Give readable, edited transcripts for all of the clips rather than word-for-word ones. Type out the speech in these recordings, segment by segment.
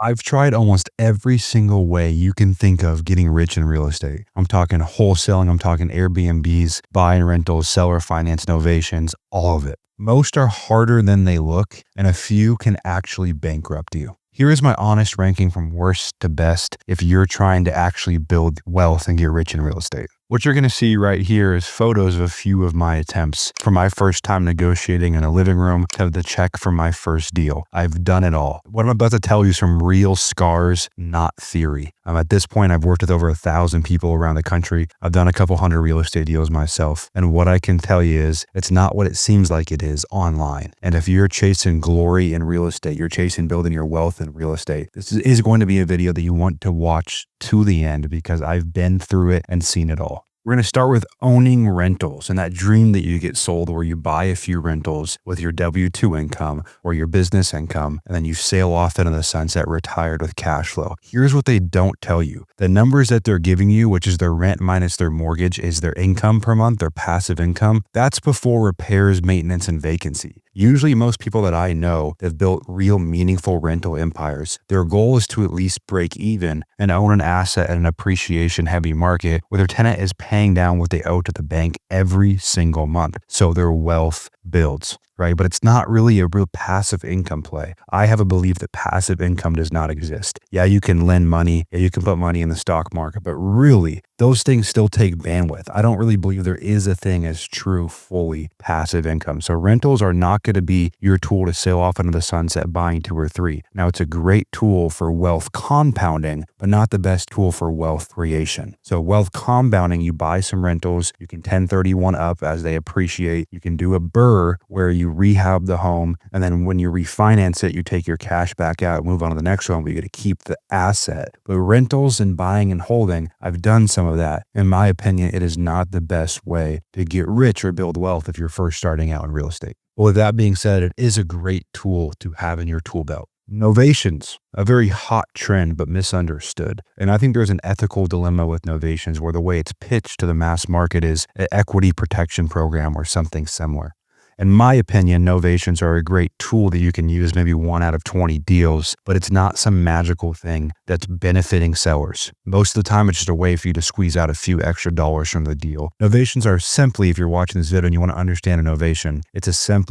I've tried almost every single way you can think of getting rich in real estate. I'm talking wholesaling, I'm talking Airbnbs, buying rentals, seller finance, novations, all of it. Most are harder than they look, and a few can actually bankrupt you. Here is my honest ranking from worst to best if you're trying to actually build wealth and get rich in real estate. What you're going to see right here is photos of a few of my attempts. From my first time negotiating in a living room to the check for my first deal. I've done it all. What I'm about to tell you is from real scars, not theory. At this point, I've worked with over 1,000 people around the country. I've done a couple hundred real estate deals myself. And what I can tell you is it's not what it seems like it is online. And if you're chasing glory in real estate, you're chasing building your wealth in real estate, this is going to be a video that you want to watch to the end because I've been through it and seen it all. We're going to start with owning rentals and that dream that you get sold where you buy a few rentals with your W-2 income or your business income, and then you sail off into the sunset retired with cash flow. Here's what they don't tell you. The numbers that they're giving you, which is their rent minus their mortgage, is their income per month, their passive income. That's before repairs, maintenance, and vacancy. Usually most people that I know that have built real meaningful rental empires, their goal is to at least break even and own an asset at an appreciation heavy market where their tenant is paying down what they owe to the bank every single month. So their wealth builds, right? But it's not really a real passive income play. I have a belief that passive income does not exist. Yeah, you can lend money. Yeah, you can put money in the stock market, but really those things still take bandwidth. I don't really believe there is a thing as true, fully passive income. So rentals are not going to be your tool to sail off into the sunset buying 2 or 3. Now it's a great tool for wealth compounding, but not the best tool for wealth creation. So wealth compounding, you buy some rentals, you can 1031 up as they appreciate. You can do a BRRRR where you rehab the home. And then when you refinance it, you take your cash back out, move on to the next one, but you get to keep the asset. But rentals and buying and holding, I've done some of that. In my opinion, it is not the best way to get rich or build wealth if you're first starting out in real estate. Well, with that being said, it is a great tool to have in your tool belt. Novations, a very hot trend, but misunderstood. And I think there's an ethical dilemma with novations where the way it's pitched to the mass market is an equity protection program or something similar. In my opinion, novations are a great tool that you can use maybe 1 out of 20 deals, but it's not some magical thing that's benefiting sellers. Most of the time, it's just a way for you to squeeze out a few extra dollars from the deal. Novations are simply, if you're watching this video and you want to understand a novation,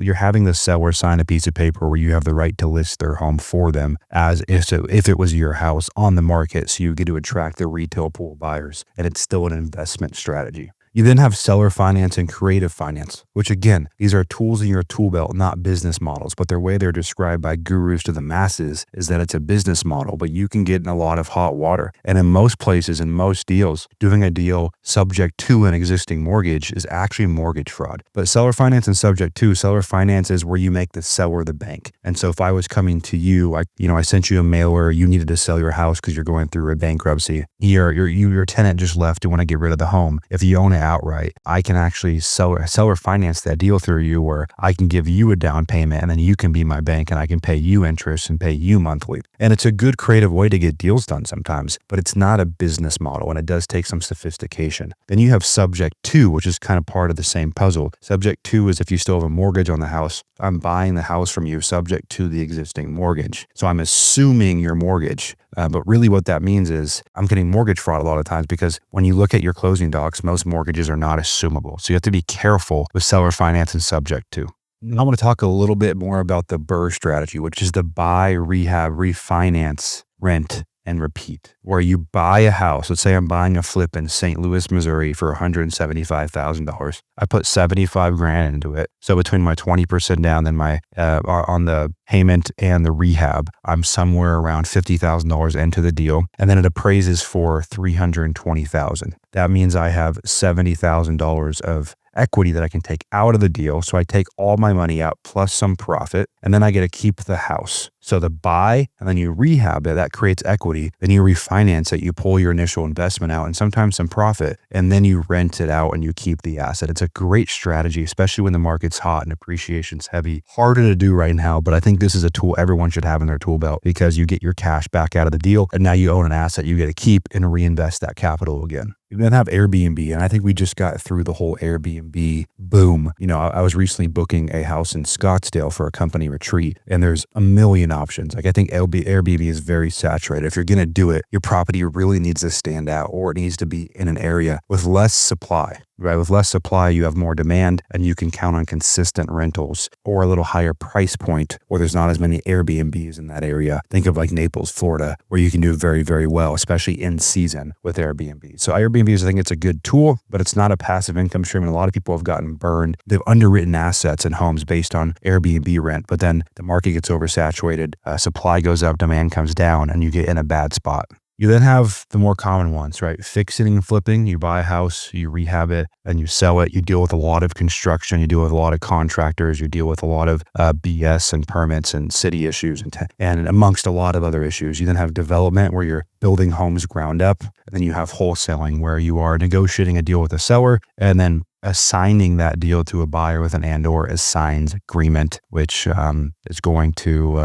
you're having the seller sign a piece of paper where you have the right to list their home for them as if it was your house on the market, so you get to attract the retail pool buyers, and it's still an investment strategy. You then have seller finance and creative finance, which again, these are tools in your tool belt, not business models, but the way they're described by gurus to the masses is that it's a business model, but you can get in a lot of hot water. And in most places, in most deals, doing a deal subject to an existing mortgage is actually mortgage fraud. But seller finance and subject to, seller finance is where you make the seller the bank. And so if I was coming to you, I sent you a mailer, you needed to sell your house because you're going through a bankruptcy. Your tenant just left, you want to get rid of the home. If you own it outright, I can actually seller finance that deal through you where I can give you a down payment and then you can be my bank and I can pay you interest and pay you monthly. And it's a good creative way to get deals done sometimes, but it's not a business model and it does take some sophistication. Then you have subject to, which is kind of part of the same puzzle. Subject to is if you still have a mortgage on the house, I'm buying the house from you subject to the existing mortgage. So I'm assuming your mortgage. But really what that means is I'm getting mortgage fraud a lot of times because when you look at your closing docs, most mortgages are not assumable. So you have to be careful with seller finance and subject to. I want to talk a little bit more about the BRRRR strategy, which is the buy, rehab, refinance, rent, and repeat, where you buy a house. Let's say I'm buying a flip in St. Louis, Missouri for $175,000. I put $75,000 into it. So between my 20% down and my on the payment and the rehab, I'm somewhere around $50,000 into the deal. And then it appraises for $320,000. That means I have $70,000 of equity that I can take out of the deal. So I take all my money out plus some profit, and then I get to keep the house. So the buy and then you rehab it, that creates equity. Then you refinance it, you pull your initial investment out and sometimes some profit, and then you rent it out and you keep the asset. It's a great strategy, especially when the market's hot and appreciation's heavy. Harder to do right now, but I think this is a tool everyone should have in their tool belt because you get your cash back out of the deal and now you own an asset you get to keep and reinvest that capital again. You then have Airbnb, and I think we just got through the whole Airbnb boom. I was recently booking a house in Scottsdale for a company retreat, and there's a million options. Like I think Airbnb is very saturated. If you're going to do it, your property really needs to stand out, or it needs to be in an area with less supply. Right? With less supply, you have more demand and you can count on consistent rentals, or a little higher price point, or there's not as many Airbnbs in that area. Think of like Naples, Florida, where you can do very, very well, especially in season with Airbnb. So Airbnbs, I think it's a good tool, but it's not a passive income stream. And a lot of people have gotten burned. They've underwritten assets and homes based on Airbnb rent, but then the market gets oversaturated, supply goes up, demand comes down, and you get in a bad spot. You then have the more common ones, right? Fixing and flipping. You buy a house, you rehab it, and you sell it. You deal with a lot of construction. You deal with a lot of contractors. You deal with a lot of BS and permits and city issues and amongst a lot of other issues. You then have development, where you're building homes ground up. And then you have wholesaling, where you are negotiating a deal with a seller and then assigning that deal to a buyer with an and/or assigned agreement, which is going to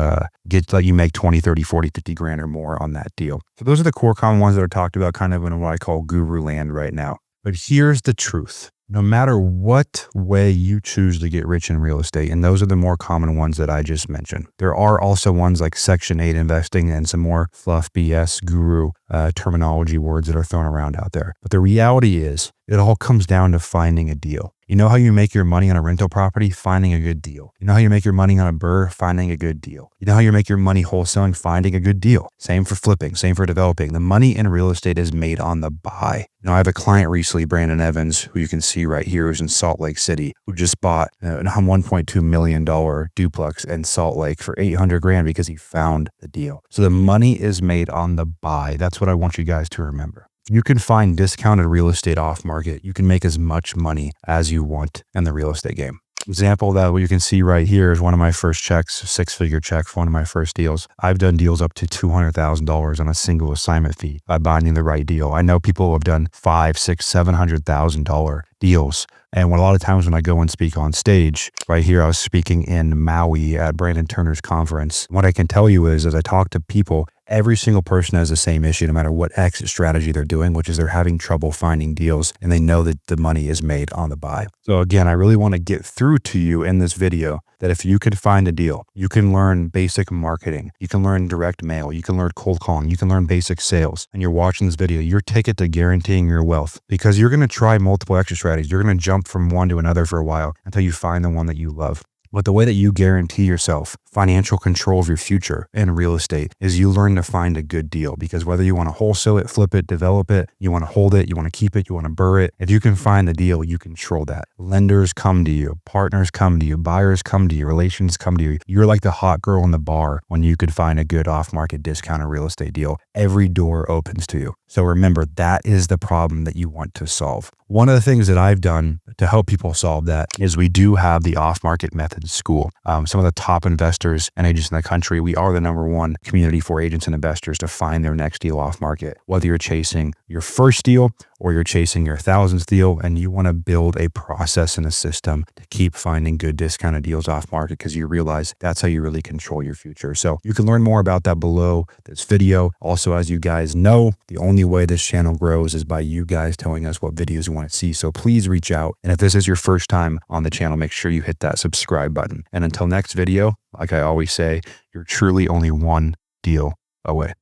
let you make 20, 30, 40, 50 grand or more on that deal. So those are the core common ones that are talked about kind of in what I call guru land right now. But here's the truth. No matter what way you choose to get rich in real estate, and those are the more common ones that I just mentioned, there are also ones like Section 8 investing and some more fluff BS guru terminology words that are thrown around out there. But the reality is, it all comes down to finding a deal. You know how you make your money on a rental property? Finding a good deal. You know how you make your money on a BRRRR? Finding a good deal. You know how you make your money wholesaling? Finding a good deal. Same for flipping, same for developing. The money in real estate is made on the buy. You know, I have a client recently, Brandon Evans, who you can see right here, who's in Salt Lake City, who just bought a $1.2 million duplex in Salt Lake for 800 grand because he found the deal. So the money is made on the buy. That's what I want you guys to remember. You can find discounted real estate off market. You can make as much money as you want in the real estate game. Example that what you can see right here is one of my first checks, 6-figure check for one of my first deals. I've done deals up to $200,000 on a single assignment fee by binding the right deal. I know people who have done $500,000, $600,000, $700,000 deals. And a lot of times when I go and speak on stage, right here, I was speaking in Maui at Brandon Turner's conference. What I can tell you is, as I talk to people, every single person has the same issue, no matter what exit strategy they're doing, which is they're having trouble finding deals, and they know that the money is made on the buy. So again, I really want to get through to you in this video that if you can find a deal, you can learn basic marketing, you can learn direct mail, you can learn cold calling, you can learn basic sales, and you're watching this video, your ticket to guaranteeing your wealth, because you're going to try multiple exit strategies. You're going to jump from one to another for a while until you find the one that you love. But the way that you guarantee yourself financial control of your future in real estate is you learn to find a good deal. Because whether you want to wholesale it, flip it, develop it, you want to hold it, you want to keep it, you want to BRRRR it, if you can find the deal, you control that. Lenders come to you, partners come to you, buyers come to you, relations come to you. You're like the hot girl in the bar when you could find a good off-market discounted real estate deal. Every door opens to you. So remember, that is the problem that you want to solve. One of the things that I've done to help people solve that is we do have the off-market method school. Some of the top investors and agents in the country, we are the #1 community for agents and investors to find their next deal off-market. Whether you're chasing your first deal or you're chasing your 1,000th deal and you want to build a process and a system to keep finding good discounted deals off-market, because you realize that's how you really control your future. So you can learn more about that below this video. Also, as you guys know, the only way this channel grows is by you guys telling us what videos you want to see. So please reach out. And if this is your first time on the channel, make sure you hit that subscribe button. And until next video, like I always say, you're truly only one deal away.